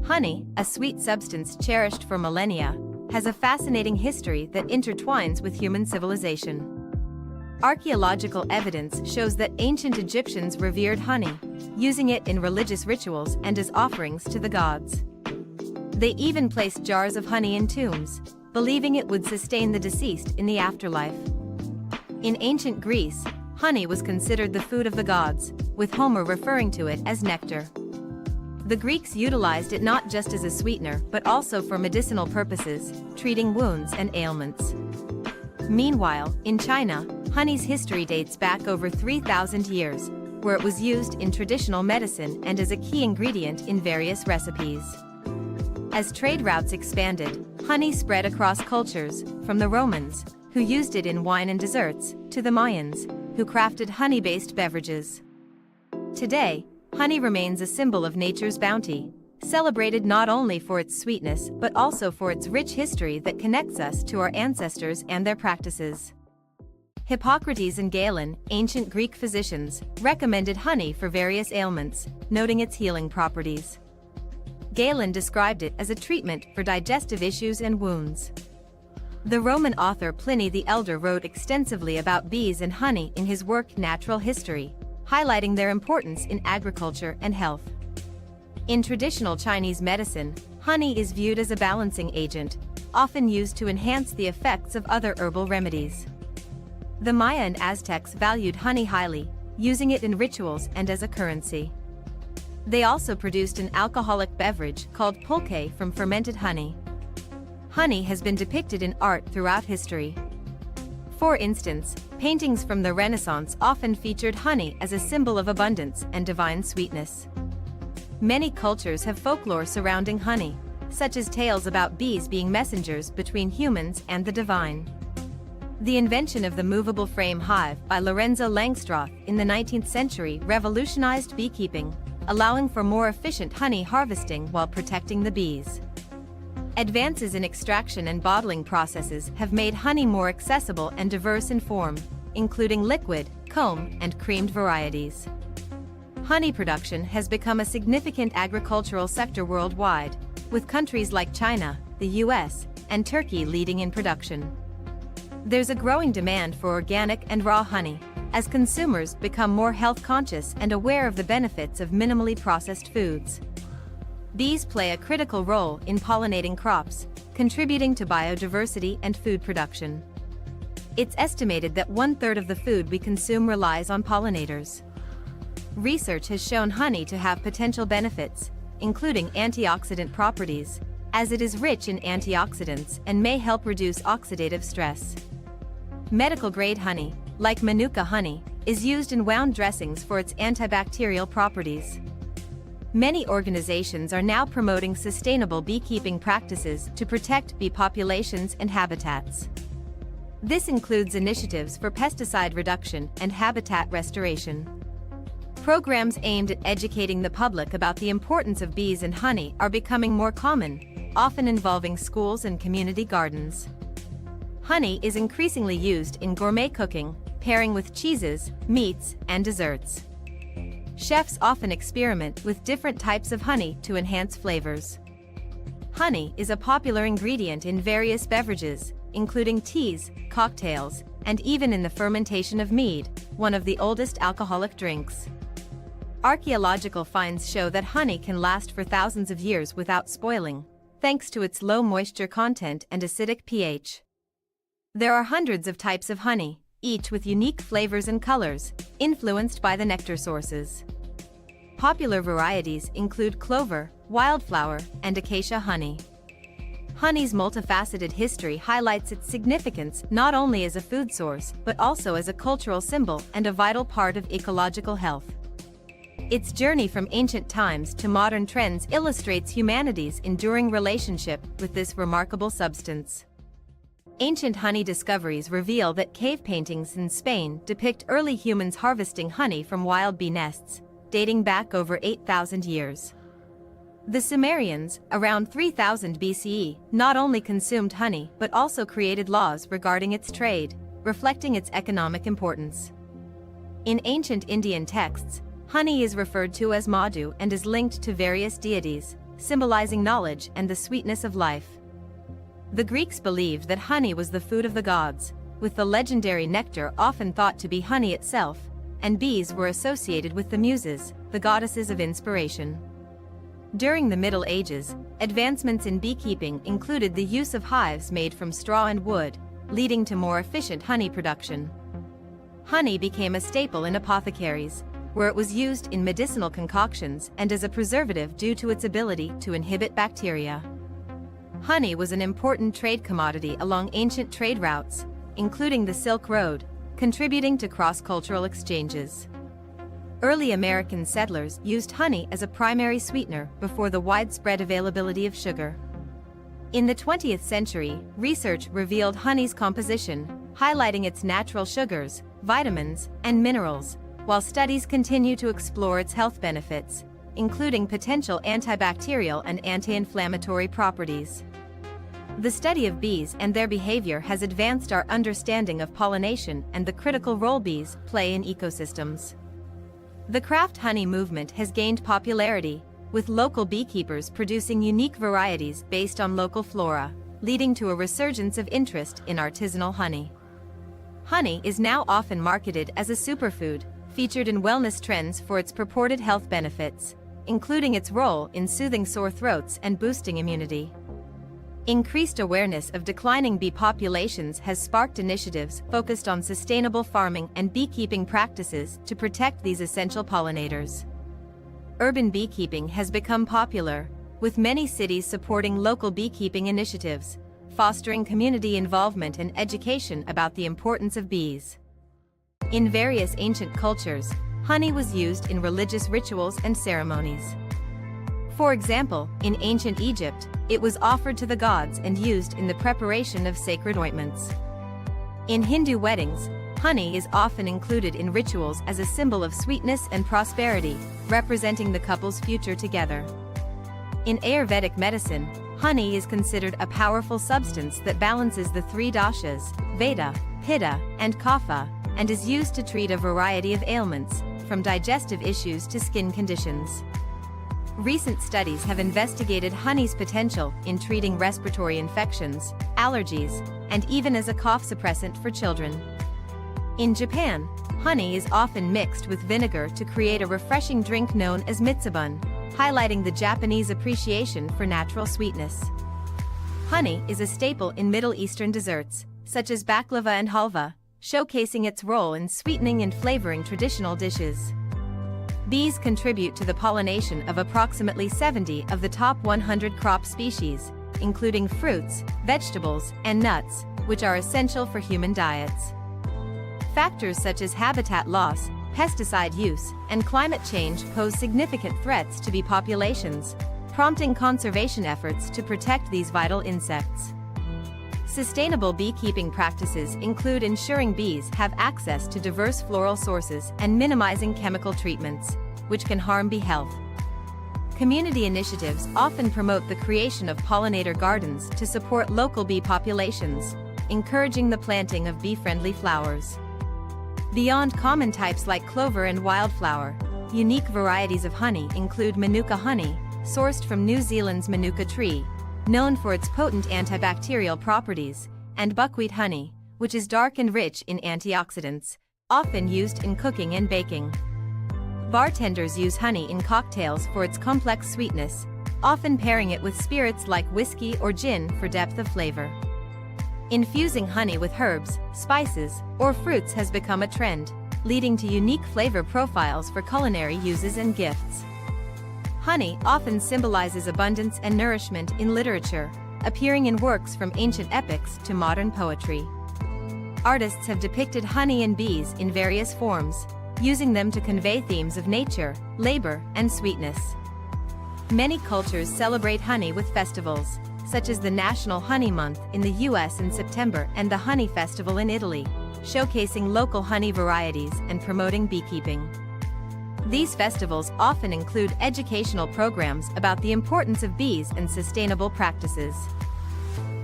Honey, a sweet substance cherished for millennia, has a fascinating history that intertwines with human civilization. Archaeological evidence shows that ancient Egyptians revered honey, using it in religious rituals and as offerings to the gods. They even placed jars of honey in tombs, believing it would sustain the deceased in the afterlife. In ancient Greece, honey was considered the food of the gods, with Homer referring to it as nectar. The Greeks utilized it not just as a sweetener but also for medicinal purposes, treating wounds and ailments. Meanwhile, in China, honey's history dates back over 3,000 years, where it was used in traditional medicine and as a key ingredient in various recipes. As trade routes expanded, honey spread across cultures, from the Romans, who used it in wine and desserts, to the Mayans, who crafted honey-based beverages. Today, honey remains a symbol of nature's bounty, celebrated not only for its sweetness but also for its rich history that connects us to our ancestors and their practices. Hippocrates and Galen, ancient Greek physicians, recommended honey for various ailments, noting its healing properties. Galen described it as a treatment for digestive issues and wounds. The Roman author Pliny the Elder wrote extensively about bees and honey in his work Natural History, highlighting their importance in agriculture and health. In traditional Chinese medicine, honey is viewed as a balancing agent, often used to enhance the effects of other herbal remedies. The Maya and Aztecs valued honey highly, using it in rituals and as a currency. They also produced an alcoholic beverage called pulque from fermented honey. Honey has been depicted in art throughout history. For instance, paintings from the Renaissance often featured honey as a symbol of abundance and divine sweetness. Many cultures have folklore surrounding honey, such as tales about bees being messengers between humans and the divine. The invention of the movable frame hive by Lorenzo Langstroth in the 19th century revolutionized beekeeping, allowing for more efficient honey harvesting while protecting the bees. Advances in extraction and bottling processes have made honey more accessible and diverse in form, including liquid, comb, and creamed varieties. Honey production has become a significant agricultural sector worldwide, with countries like China, the US, and Turkey leading in production. There's a growing demand for organic and raw honey, as consumers become more health-conscious and aware of the benefits of minimally processed foods. Bees play a critical role in pollinating crops, contributing to biodiversity and food production. It's estimated that 1/3 of the food we consume relies on pollinators. Research has shown honey to have potential benefits, including antioxidant properties, as it is rich in antioxidants and may help reduce oxidative stress. Medical-grade honey, like Manuka honey, is used in wound dressings for its antibacterial properties. Many organizations are now promoting sustainable beekeeping practices to protect bee populations and habitats. This includes initiatives for pesticide reduction and habitat restoration. Programs aimed at educating the public about the importance of bees and honey are becoming more common, often involving schools and community gardens. Honey is increasingly used in gourmet cooking, pairing with cheeses, meats, and desserts. Chefs often experiment with different types of honey to enhance flavors. Honey is a popular ingredient in various beverages, including teas, cocktails, and even in the fermentation of mead, one of the oldest alcoholic drinks. Archaeological finds show that honey can last for thousands of years without spoiling, thanks to its low moisture content and acidic pH. There are hundreds of types of honey, each with unique flavors and colors, influenced by the nectar sources. Popular varieties include clover, wildflower, and acacia honey. Honey's multifaceted history highlights its significance not only as a food source but also as a cultural symbol and a vital part of ecological health. Its journey from ancient times to modern trends illustrates humanity's enduring relationship with this remarkable substance. Ancient honey discoveries reveal that cave paintings in Spain depict early humans harvesting honey from wild bee nests, dating back over 8,000 years. The Sumerians, around 3000 BCE, not only consumed honey but also created laws regarding its trade, reflecting its economic importance. In ancient Indian texts, honey is referred to as madhu and is linked to various deities, symbolizing knowledge and the sweetness of life. The Greeks believed that honey was the food of the gods, with the legendary nectar often thought to be honey itself, and bees were associated with the Muses, the goddesses of inspiration. During the Middle Ages, advancements in beekeeping included the use of hives made from straw and wood, leading to more efficient honey production. Honey became a staple in apothecaries, where it was used in medicinal concoctions and as a preservative due to its ability to inhibit bacteria. Honey was an important trade commodity along ancient trade routes, including the Silk Road, contributing to cross-cultural exchanges. Early American settlers used honey as a primary sweetener before the widespread availability of sugar. In the 20th century, research revealed honey's composition, highlighting its natural sugars, vitamins, and minerals, while studies continue to explore its health benefits, including potential antibacterial and anti-inflammatory properties. The study of bees and their behavior has advanced our understanding of pollination and the critical role bees play in ecosystems. The craft honey movement has gained popularity, with local beekeepers producing unique varieties based on local flora, leading to a resurgence of interest in artisanal honey. Honey is now often marketed as a superfood, featured in wellness trends for its purported health benefits, including its role in soothing sore throats and boosting immunity. Increased awareness of declining bee populations has sparked initiatives focused on sustainable farming and beekeeping practices to protect these essential pollinators. Urban beekeeping has become popular, with many cities supporting local beekeeping initiatives, fostering community involvement and education about the importance of bees. In various ancient cultures, honey was used in religious rituals and ceremonies. For example, in ancient Egypt, it was offered to the gods and used in the preparation of sacred ointments. In Hindu weddings, honey is often included in rituals as a symbol of sweetness and prosperity, representing the couple's future together. In Ayurvedic medicine, honey is considered a powerful substance that balances the three doshas, Vata, Pitta, and Kapha, and is used to treat a variety of ailments, from digestive issues to skin conditions. Recent studies have investigated honey's potential in treating respiratory infections, allergies, and even as a cough suppressant for children. In Japan, honey is often mixed with vinegar to create a refreshing drink known as mitsubun, highlighting the Japanese appreciation for natural sweetness. Honey is a staple in Middle Eastern desserts, such as baklava and halva, showcasing its role in sweetening and flavoring traditional dishes. Bees contribute to the pollination of approximately 70 of the top 100 crop species, including fruits, vegetables, and nuts, which are essential for human diets. Factors such as habitat loss, pesticide use, and climate change pose significant threats to bee populations, prompting conservation efforts to protect these vital insects. Sustainable beekeeping practices include ensuring bees have access to diverse floral sources and minimizing chemical treatments, which can harm bee health. Community initiatives often promote the creation of pollinator gardens to support local bee populations, encouraging the planting of bee-friendly flowers. Beyond common types like clover and wildflower, unique varieties of honey include Manuka honey, sourced from New Zealand's Manuka tree, known for its potent antibacterial properties, and buckwheat honey, which is dark and rich in antioxidants, often used in cooking and baking. Bartenders use honey in cocktails for its complex sweetness, often pairing it with spirits like whiskey or gin for depth of flavor. Infusing honey with herbs, spices, or fruits has become a trend, leading to unique flavor profiles for culinary uses and gifts. Honey often symbolizes abundance and nourishment in literature, appearing in works from ancient epics to modern poetry. Artists have depicted honey and bees in various forms, using them to convey themes of nature, labor, and sweetness. Many cultures celebrate honey with festivals, such as the National Honey Month in the US in September and the Honey Festival in Italy, showcasing local honey varieties and promoting beekeeping. These festivals often include educational programs about the importance of bees and sustainable practices.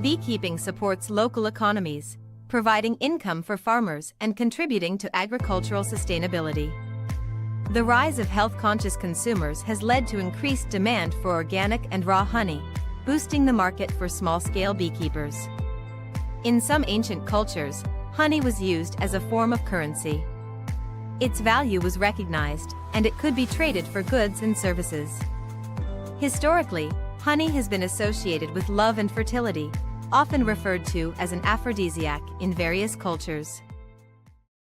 Beekeeping supports local economies, providing income for farmers and contributing to agricultural sustainability. The rise of health-conscious consumers has led to increased demand for organic and raw honey, boosting the market for small-scale beekeepers. In some ancient cultures, honey was used as a form of currency. Its value was recognized, and it could be traded for goods and services. Historically, honey has been associated with love and fertility, often referred to as an aphrodisiac in various cultures.